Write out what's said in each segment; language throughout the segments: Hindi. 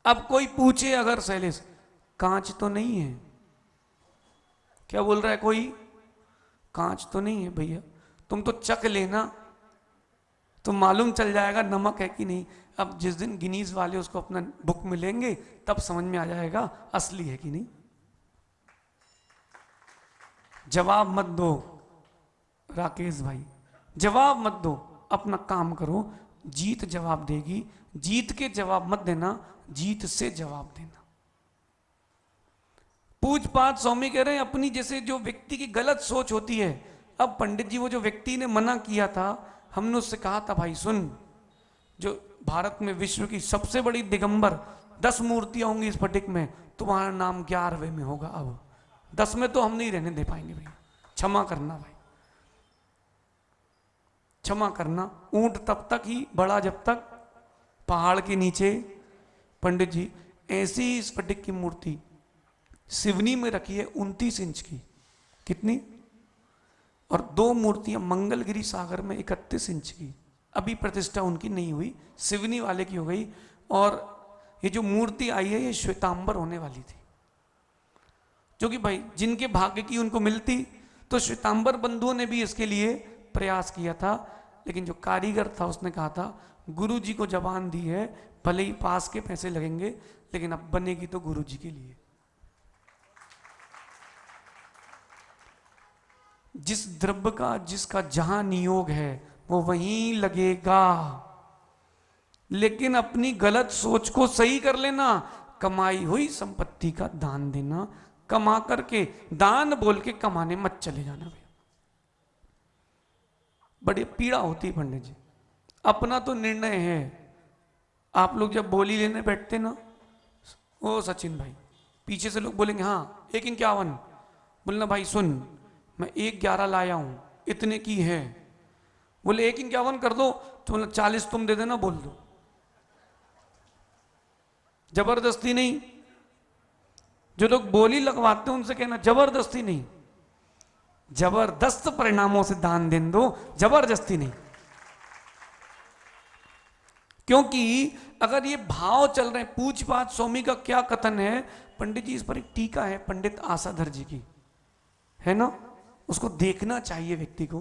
अब कोई पूछे अगर शैलेश कांच तो नहीं है, क्या बोल रहा है कोई, कांच तो नहीं है भैया, तुम तो चख लेना तो मालूम चल जाएगा नमक है कि नहीं। अब जिस दिन गिनीज वाले उसको अपना बुक मिलेंगे तब समझ में आ जाएगा असली है कि नहीं। जवाब मत दो राकेश भाई, जवाब मत दो, अपना काम करो, जीत जवाब देगी। जीत के जवाब मत देना, जीत से जवाब देना। पूछपाछ स्वामी कह रहे हैं अपनी जैसे जो व्यक्ति की गलत सोच होती है। अब पंडित जी वो जो व्यक्ति ने मना किया था, हमने उससे कहा था भाई सुन, जो भारत में विश्व की सबसे बड़ी दिगंबर 10 मूर्तियां होंगी इस फटिक में, तुम्हारा नाम 11वें में होगा। अब 10 में तो हम नहीं रहने दे पाएंगे भैया, क्षमा करना भाई, क्षमा करना। ऊंट तब तक ही बड़ा जब तक पहाड़ के नीचे। पंडित जी ऐसी स्फटिक की मूर्ति सिवनी में रखी है 29 इंच की, कितनी, और 2 मूर्तियां मंगलगिरी सागर में 31 इंच की। अभी प्रतिष्ठा उनकी नहीं हुई, सिवनी वाले की हो गई। और ये जो मूर्ति आई है ये श्वेतांबर होने वाली थी, जो कि भाई जिनके भाग्य की उनको मिलती। तो श्वेतांबर बंधुओं ने भी इसके लिए प्रयास किया था, लेकिन जो कारीगर था उसने कहा था गुरु जी को जबान दी है, भले ही पास के पैसे लगेंगे लेकिन अब बनेगी तो गुरु जी के लिए। जिस द्रव्य का जिसका जहां नियोग है वो वहीं लगेगा, लेकिन अपनी गलत सोच को सही कर लेना। कमाई हुई संपत्ति का दान देना, कमा करके दान बोल के कमाने मत चले जाना भैया, बड़ी पीड़ा होती है पंडित जी। अपना तो निर्णय है। आप लोग जब बोली लेने बैठते ना, ओ सचिन भाई, पीछे से लोग बोलेंगे हाँ 151, बोलना भाई सुन मैं 111 लाया हूं, इतने की है। बोले 151 कर दो, तो बोला 40 तुम दे देना, बोल दो, जबरदस्ती नहीं। जो लोग बोली लगवाते हैं उनसे कहना जबरदस्ती नहीं, जबरदस्त परिणामों से दान दे दो, जबरदस्ती नहीं। क्योंकि अगर ये भाव चल रहे हैं, पूछपाछ स्वामी का क्या कथन है, पंडित जी इस पर एक टीका है पंडित आसाधर जी की, है ना, उसको देखना चाहिए व्यक्ति को,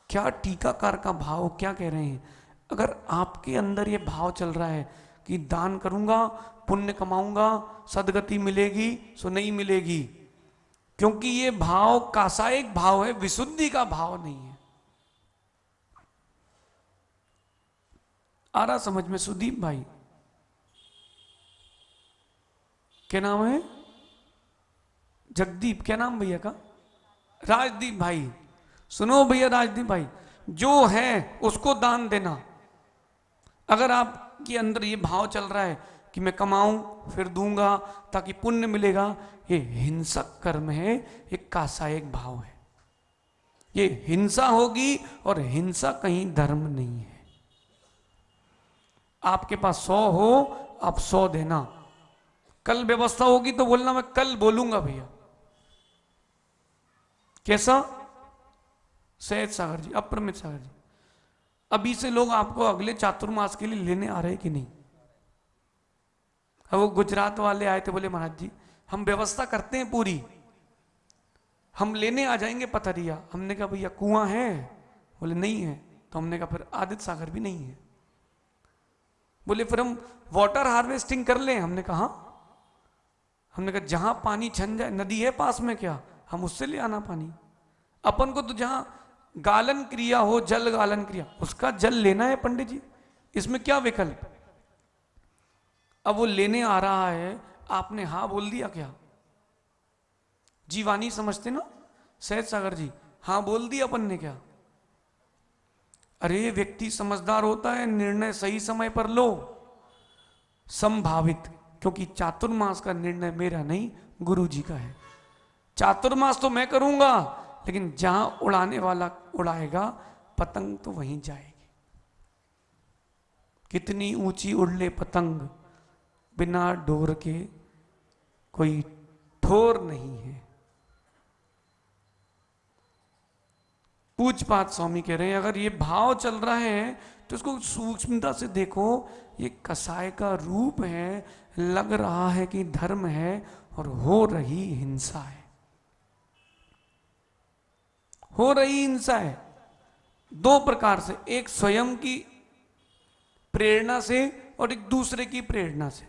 क्या टीकाकार का भाव क्या कह रहे हैं। अगर आपके अंदर ये भाव चल रहा है कि दान करूंगा पुण्य कमाऊंगा सदगति मिलेगी, सो नहीं मिलेगी, क्योंकि ये भाव कासायिक भाव है, विशुद्धि का भाव नहीं है। आ रहा समझ में सुदीप भाई, क्या नाम है, जगदीप, क्या नाम भैया का, राजदीप भाई। सुनो भैया राजदीप भाई, जो है उसको दान देना। अगर आपके अंदर ये भाव चल रहा है कि मैं कमाऊं फिर दूंगा ताकि पुण्य मिलेगा, ये हिंसक कर्म है, ये कासायिक भाव है, ये हिंसा होगी, और हिंसा कहीं धर्म नहीं है। आपके पास 100 हो आप 100 देना, कल व्यवस्था होगी तो बोलना मैं कल बोलूंगा भैया। कैसा, सहज सागर जी, अप्रमित सागर जी, अभी से लोग आपको अगले चातुर्मास के लिए लेने आ रहे हैं कि नहीं। अब वो गुजरात वाले आए थे, बोले महाराज जी हम व्यवस्था करते हैं पूरी, हम लेने आ जाएंगे पथरिया। हमने कहा भैया कुआं है, बोले नहीं है। तो हमने कहा फिर आदित्य सागर भी नहीं है। बोले फिर हम वाटर हार्वेस्टिंग कर लें। हमने कहा हाँ। हमने कहा जहां पानी छन जाए, नदी है पास में क्या, हम उससे ले आना पानी। अपन को तो जहां गालन क्रिया हो, जल गालन क्रिया, उसका जल लेना है पंडित जी, इसमें क्या विकल्प। अब वो लेने आ रहा है, आपने हाँ बोल दिया क्या, जीवानी समझते ना सहज सागर जी, हाँ बोल दिया अपन ने क्या। अरे व्यक्ति समझदार होता है, निर्णय सही समय पर लो, संभावित, क्योंकि चातुर्मास का निर्णय मेरा नहीं गुरु जी का है। चातुर्मास तो मैं करूंगा, लेकिन जहां उड़ाने वाला उड़ाएगा पतंग तो वहीं जाएगी। कितनी ऊंची उड़ ले पतंग, बिना डोर के कोई ठोर नहीं है। पूजपात स्वामी कह रहे हैं अगर ये भाव चल रहा है तो इसको सूक्ष्मता से देखो, ये कसाय का रूप है, लग रहा है कि धर्म है और हो रही हिंसा है, हो रही हिंसा है। दो प्रकार से, एक स्वयं की प्रेरणा से और एक दूसरे की प्रेरणा से।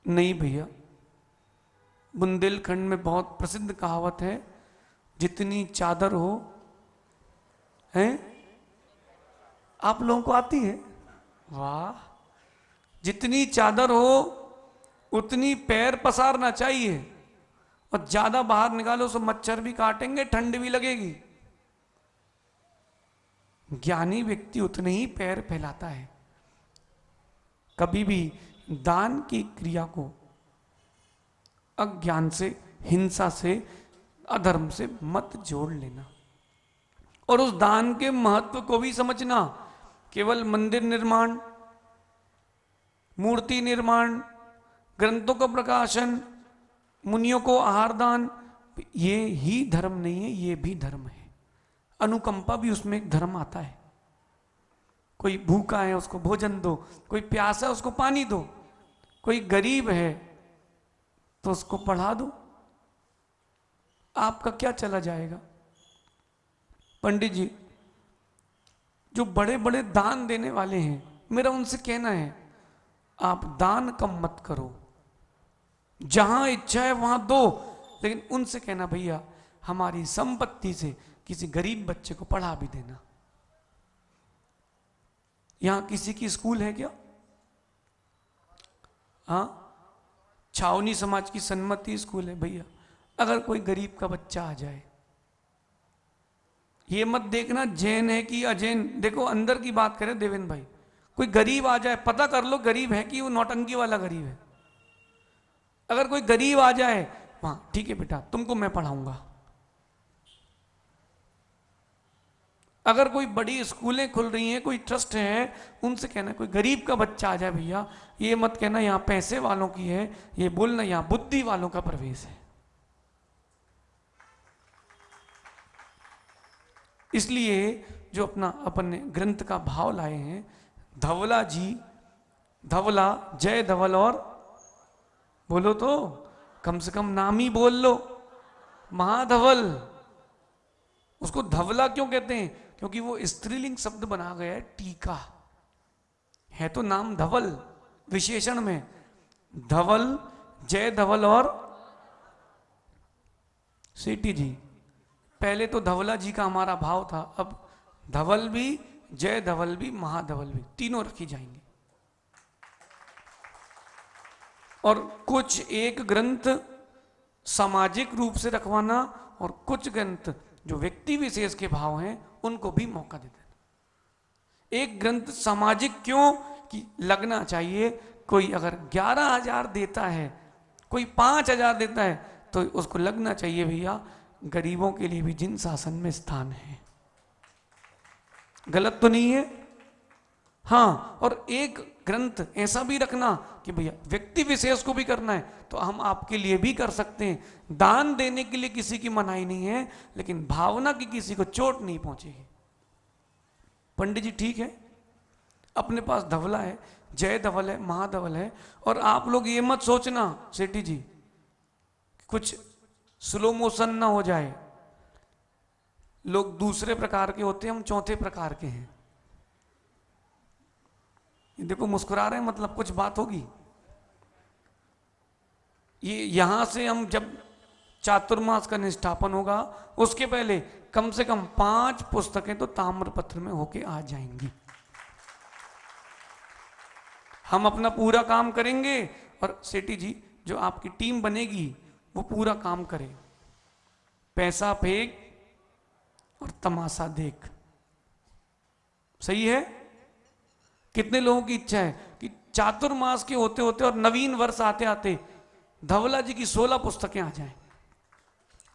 नहीं भैया, बुंदेलखंड में बहुत प्रसिद्ध कहावत है, जितनी चादर हो, हैं आप लोगों को आती है? वाह, जितनी चादर हो उतनी पैर पसारना चाहिए, और ज्यादा बाहर निकालो तो मच्छर भी काटेंगे, ठंड भी लगेगी। ज्ञानी व्यक्ति उतने ही पैर फैलाता है। कभी भी दान की क्रिया को अज्ञान से, हिंसा से, अधर्म से मत जोड़ लेना, और उस दान के महत्व को भी समझना। केवल मंदिर निर्माण, मूर्ति निर्माण, ग्रंथों का प्रकाशन, मुनियों को आहार दान, ये ही धर्म नहीं है, ये भी धर्म है। अनुकंपा भी उसमें एक धर्म आता है। कोई भूखा है उसको भोजन दो, कोई प्यासा है उसको पानी दो, कोई गरीब है तो उसको पढ़ा दो। आपका क्या चला जाएगा? पंडित जी जो बड़े बड़े दान देने वाले हैं, मेरा उनसे कहना है आप दान कम मत करो, जहां इच्छा है वहां दो, लेकिन उनसे कहना भैया हमारी संपत्ति से किसी गरीब बच्चे को पढ़ा भी देना। यहां किसी की स्कूल है क्या? हाँ, छावनी समाज की सन्मति स्कूल है भैया। अगर कोई गरीब का बच्चा आ जाए, ये मत देखना जैन है कि अजैन, देखो अंदर की बात करें देवेंद्र भाई, कोई गरीब आ जाए पता कर लो गरीब है कि वो नौटंकी वाला गरीब है। अगर कोई गरीब आ जाए वहां, ठीक है बेटा तुमको मैं पढ़ाऊंगा। अगर कोई बड़ी स्कूलें खुल रही हैं, कोई ट्रस्ट है, उनसे कहना कोई गरीब का बच्चा आ जाए भैया, ये मत कहना यहां पैसे वालों की है, ये बोलना यहां बुद्धि वालों का प्रवेश है। इसलिए जो अपना अपन ने ग्रंथ का भाव लाए हैं, धवला जी, धवला, जय धवल, और बोलो तो कम से कम नाम ही बोल लो, महाधवल। उसको धवला क्यों कहते हैं? क्योंकि वो स्त्रीलिंग शब्द बना गया है, टीका है तो नाम धवल, विशेषण में धवल, जय धवल और सेठी जी। पहले तो धवला जी का हमारा भाव था, अब धवल भी, जय धवल भी, महाधवल भी, तीनों रखी जाएंगी। और कुछ एक ग्रंथ सामाजिक रूप से रखवाना, और कुछ ग्रंथ जो व्यक्ति विशेष के भाव हैं उनको भी मौका दे देना। एक ग्रंथ सामाजिक क्यों कि लगना चाहिए, कोई अगर 11,000 देता है, कोई 5,000 देता है, तो उसको लगना चाहिए भैया गरीबों के लिए भी जिन शासन में स्थान है। गलत तो नहीं है? हाँ, और एक ग्रंथ ऐसा भी रखना कि भैया व्यक्ति विशेष को भी करना है तो हम आपके लिए भी कर सकते हैं। दान देने के लिए किसी की मनाही नहीं है, लेकिन भावना की किसी को चोट नहीं पहुंचेगी। पंडित जी ठीक है, अपने पास धवला है, जय धवल है, महाधवल है, और आप लोग ये मत सोचना सेठी जी कुछ स्लो मोशन ना हो जाए। लोग दूसरे प्रकार के होते हैं, हम चौथे प्रकार के हैं। ये देखो मुस्कुरा रहे हैं, मतलब कुछ बात होगी। ये यहां से हम जब चातुर्मास का निष्ठापन होगा, उसके पहले कम से कम 5 पुस्तकें तो ताम्रपत्र में होके आ जाएंगी। हम अपना पूरा काम करेंगे, और सेठी जी जो आपकी टीम बनेगी वो पूरा काम करे। पैसा फेंक और तमाशा देख, सही है? कितने लोगों की इच्छा है कि चातुर्मास के होते होते और नवीन वर्ष आते आते धवला जी की 16 पुस्तकें आ जाएं?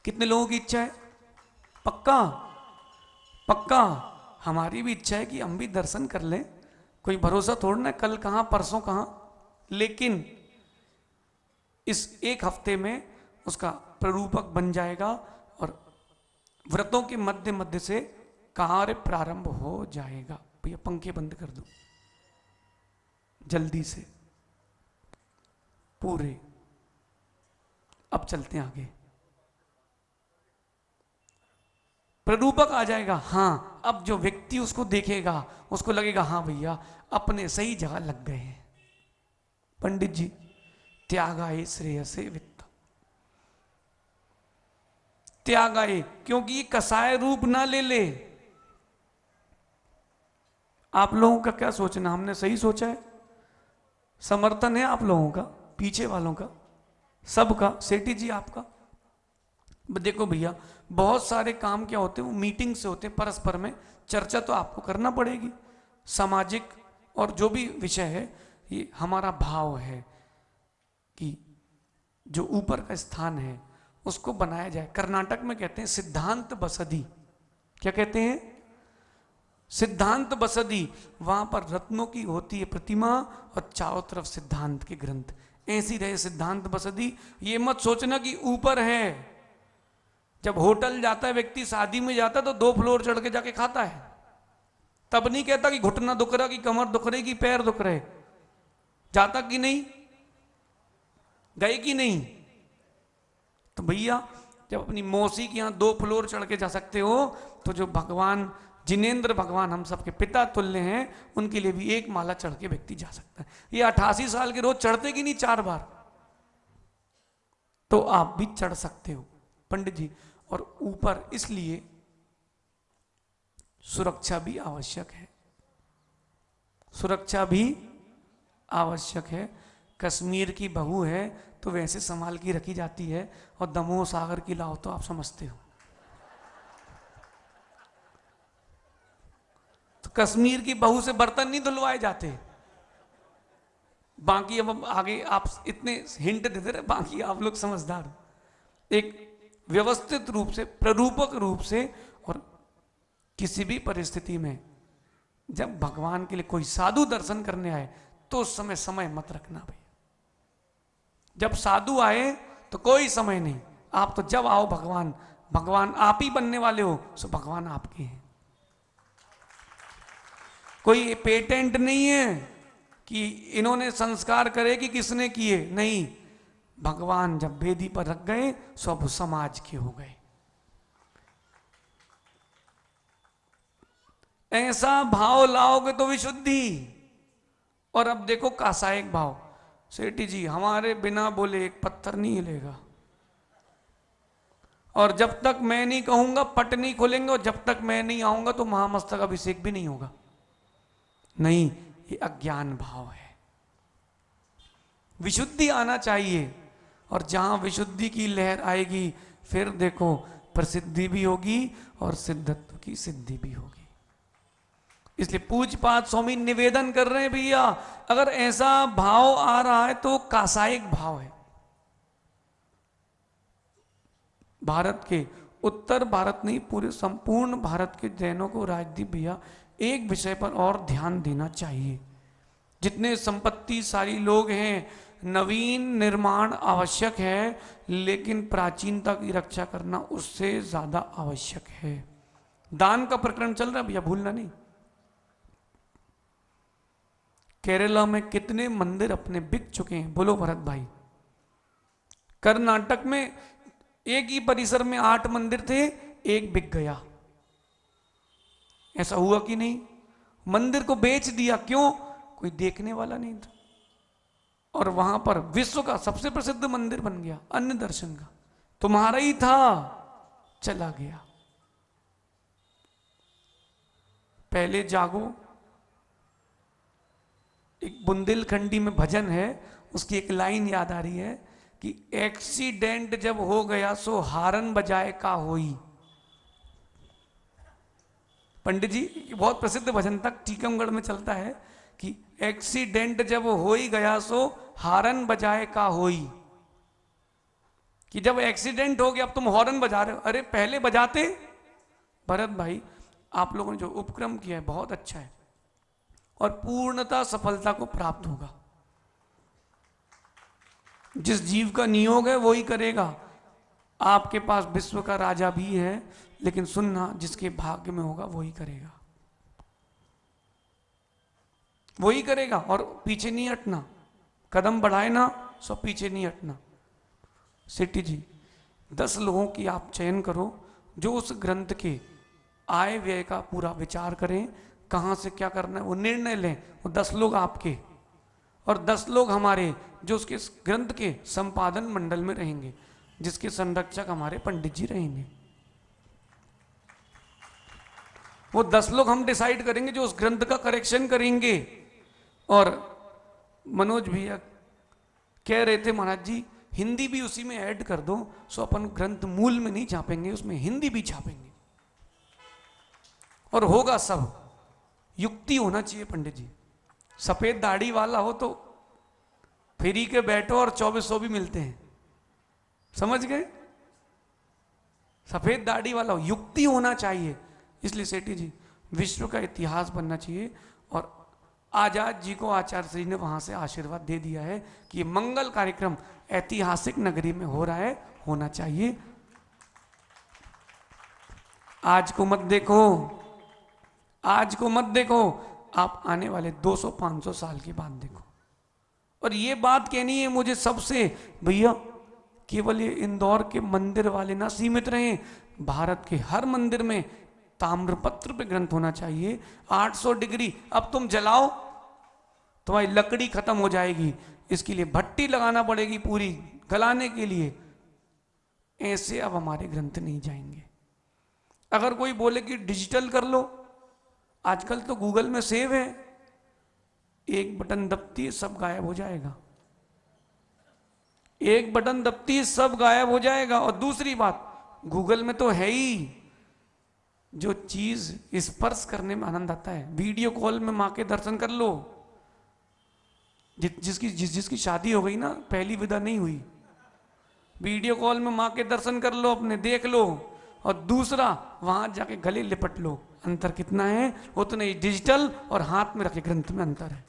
कितने लोगों की इच्छा है? पक्का? पक्का। हमारी भी इच्छा है कि हम भी दर्शन कर लें, कोई भरोसा थोड़ा ना कल कहां परसों कहां, लेकिन इस एक हफ्ते में उसका प्ररूपक बन जाएगा और व्रतों के मध्य मध्य से कार्य प्रारंभ हो जाएगा। भैया पंखे बंद कर दो जल्दी से पूरे। अब चलते हैं आगे। प्ररूपक आ जाएगा। हाँ, अब जो व्यक्ति उसको देखेगा उसको लगेगा हाँ भैया अपने सही जगह लग गए हैं। पंडित जी, त्यागाए श्रेयसे वित्त, त्यागाए, क्योंकि ये कसाय रूप ना ले ले। आप लोगों का क्या सोचना, हमने सही सोचा है? समर्थन है आप लोगों का, पीछे वालों का, सबका? सेठी जी आपका? देखो भैया, बहुत सारे काम क्या होते हैं वो मीटिंग से होते हैं, परस्पर में चर्चा तो आपको करना पड़ेगी। सामाजिक और जो भी विषय है, ये हमारा भाव है कि जो ऊपर का स्थान है उसको बनाया जाए। कर्नाटक में कहते हैं सिद्धांत बसदी। क्या कहते हैं? सिद्धांत बसदी। वहां पर रत्नों की होती है प्रतिमा और चारों तरफ सिद्धांत के ग्रंथ। ऐसी रहे सिद्धांत बसदी। ये मत सोचना कि ऊपर है। जब होटल जाता है व्यक्ति, शादी में जाता है तो 2 फ्लोर चढ़ के जाके खाता है, तब नहीं कहता कि घुटना दुख रहा, कि कमर दुख रही, कि पैर दुख रहे। जाता कि नहीं? गए कि नहीं? तो भैया जब अपनी मौसी के यहाँ 2 फ्लोर चढ़ के जा सकते हो, तो जो भगवान जिनेंद्र भगवान हम सबके पिता तुल्य हैं, उनके लिए भी एक माला चढ़ के व्यक्ति जा सकता है। ये 88 साल के रोज चढ़ते कि नहीं 4 बार? तो आप भी चढ़ सकते हो पंडित जी। और ऊपर इसलिए सुरक्षा भी आवश्यक है, सुरक्षा भी आवश्यक है। कश्मीर की बहू है तो वैसे संभाल की रखी जाती है, और दमोह सागर की लाओ तो आप समझते हो। तो कश्मीर की बहू से बर्तन नहीं धुलवाए जाते। बाकी अब आगे आप इतने हिंट देते रहे, बाकी आप लोग समझदार हो। एक व्यवस्थित रूप से, प्ररूपक रूप से, और किसी भी परिस्थिति में जब भगवान के लिए कोई साधु दर्शन करने आए तो उस समय समय मत रखना भैया। जब साधु आए तो कोई समय नहीं, आप तो जब आओ भगवान, भगवान आप ही बनने वाले हो, सो भगवान आपके हैं। कोई पेटेंट नहीं है कि इन्होंने संस्कार करे कि किसने किए, नहीं। भगवान जब वेदी पर रख गए सब समाज के हो गए। ऐसा भाव लाओगे तो विशुद्धि। और अब देखो कासायिक भाव। सेठी जी, हमारे बिना बोले एक पत्थर नहीं हिलेगा, और जब तक मैं नहीं कहूंगा पट नहीं खोलेंगे, और जब तक मैं नहीं आऊंगा तो महामस्तक अभिषेक भी नहीं होगा। नहीं, ये अज्ञान भाव है। विशुद्धि आना चाहिए, और जहां विशुद्धि की लहर आएगी फिर देखो प्रसिद्धि भी होगी और सिद्धत्व की सिद्धि भी होगी। इसलिए पूज्यपाद स्वामी निवेदन कर रहे हैं भैया, अगर ऐसा भाव आ रहा है तो कासायिक भाव है। भारत के, उत्तर भारत नहीं पूरे संपूर्ण भारत के जैनों को राजदीप भैया एक विषय पर और ध्यान देना चाहिए। जितने संपत्तिशाली लोग हैं, नवीन निर्माण आवश्यक है, लेकिन प्राचीनता की रक्षा करना उससे ज्यादा आवश्यक है। दान का प्रकरण चल रहा है भैया, भूलना नहीं। केरला में कितने मंदिर अपने बिक चुके हैं, बोलो भरत भाई। कर्नाटक में एक ही परिसर में 8 मंदिर थे, एक बिक गया। ऐसा हुआ कि नहीं? मंदिर को बेच दिया, क्यों? कोई देखने वाला नहीं था, और वहां पर विश्व का सबसे प्रसिद्ध मंदिर बन गया, अन्य दर्शन का। तुम्हारा ही था, चला गया। पहले जागो। एक बुंदेलखंडी में भजन है, उसकी एक लाइन याद आ रही है कि एक्सीडेंट जब हो गया सो हारन बजाए का होई। पंडित जी, बहुत प्रसिद्ध भजन तक टीकमगढ़ में चलता है कि एक्सीडेंट जब हो ही गया सो हारन बजाए का होई। कि जब एक्सीडेंट हो गया अब तुम हॉर्न बजा रहे हो, अरे पहले बजाते। भरत भाई, आप लोगों ने जो उपक्रम किया है बहुत अच्छा है, और पूर्णता सफलता को प्राप्त होगा। जिस जीव का नियोग है वो ही करेगा। आपके पास विश्व का राजा भी है, लेकिन सुनना, जिसके भाग्य में होगा वही करेगा, वही करेगा। और पीछे नहीं हटना, कदम बढ़ाए ना, सो पीछे नहीं हटना। सेठी जी, 10 लोगों की आप चयन करो जो उस ग्रंथ के आय व्यय का पूरा विचार करें, कहाँ से क्या करना है वो निर्णय लें। वो 10 लोग आपके और 10 लोग हमारे, जो उसके ग्रंथ के संपादन मंडल में रहेंगे, जिसके संरक्षक हमारे पंडित जी रहेंगे। वो 10 लोग हम डिसाइड करेंगे जो उस ग्रंथ का करेक्शन करेंगे। और मनोज भैया कह रहे थे, महाराज जी हिंदी भी उसी में ऐड कर दो, सो अपन ग्रंथ मूल में नहीं छापेंगे, उसमें हिंदी भी छापेंगे। और होगा सब, युक्ति होना चाहिए पंडित जी। सफेद दाढ़ी वाला हो तो फ्री के बैठो और 2400 भी मिलते हैं, समझ गए? सफेद दाढ़ी वाला हो, युक्ति होना चाहिए। इसलिए सेठी जी, विश्व का इतिहास बनना चाहिए। और आजाद जी को आचार्य श्री ने वहां से आशीर्वाद दे दिया है कि ये मंगल कार्यक्रम ऐतिहासिक नगरी में हो रहा है, होना चाहिए। आज को मत देखो, आज को मत देखो, आप आने वाले 200-500 साल के बाद देखो। और ये बात कहनी है मुझे सबसे, भैया केवल ये इंदौर के मंदिर वाले ना सीमित रहे, भारत के हर मंदिर में ताम्रपत्र पे ग्रंथ होना चाहिए। 800 डिग्री, अब तुम जलाओ तुम्हारी लकड़ी खत्म हो जाएगी, इसके लिए भट्टी लगाना पड़ेगी पूरी गलाने के लिए। ऐसे अब हमारे ग्रंथ नहीं जाएंगे। अगर कोई बोले कि डिजिटल कर लो, आजकल तो गूगल में सेव है, एक बटन दबती है सब गायब हो जाएगा, एक बटन दबती है सब गायब हो जाएगा। और दूसरी बात, गूगल में तो है ही जो चीज स्पर्श करने में आनंद आता है। वीडियो कॉल में मां के दर्शन कर लो, जिसकी शादी हो गई ना, पहली विदा नहीं हुई, वीडियो कॉल में मां के दर्शन कर लो, अपने देख लो। और दूसरा, वहां जाके गले लिपट लो। अंतर कितना है? उतने ही डिजिटल और हाथ में रखे ग्रंथ में अंतर है।